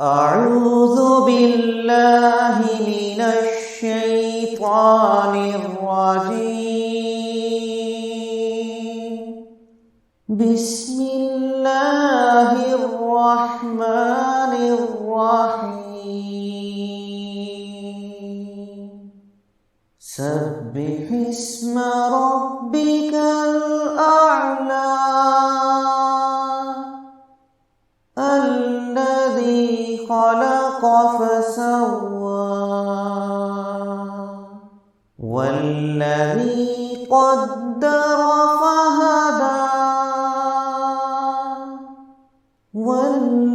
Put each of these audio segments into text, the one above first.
أعوذ بالله من الشيطان الرجيم. بسم الله الرحمن الرحيم. سبح اسم ربك الأعلى الذي خلق فسوى والذي قدر فهدى والذي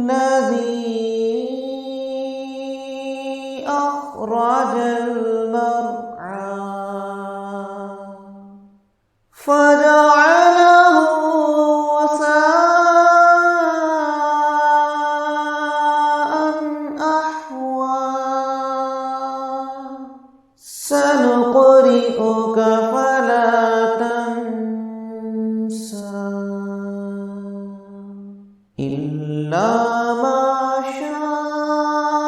أخرج المرعى فجعله سنقرئك فلا تنسى إلا ما شاء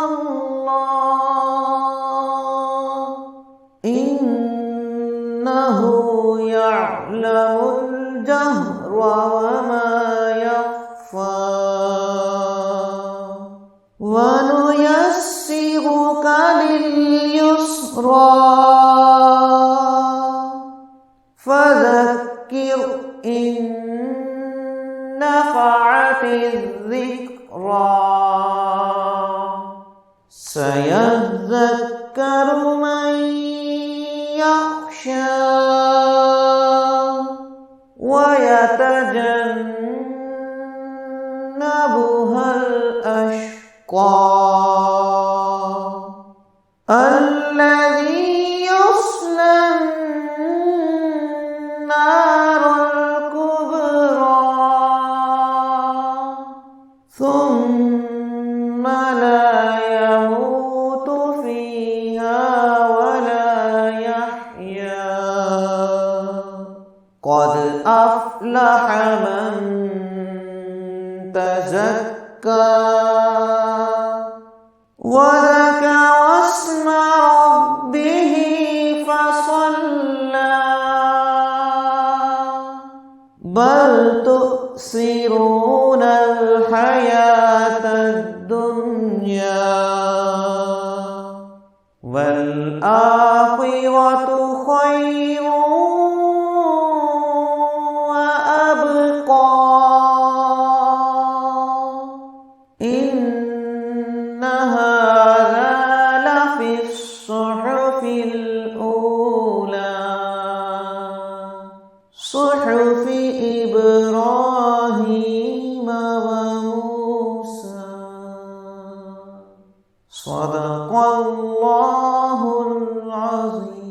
الله إنه يعلم الجهر وما يخفى ونيسرك لليسرى فذكر إن نفعت الذكرى سيذكر من يخشى ويتجنبها الأشقى الذي يصلى النار الكبرى ثم لا يموت فيها ولا يحيا قد أفلح من تزكى وذكر اسم ربه فصلى بل تؤثرون الحياة الدنيا والآخرة خير وأبقى إن هذا لفي الصحف الأولى صحف إبراهيم وموسى. صدق الله العظيم.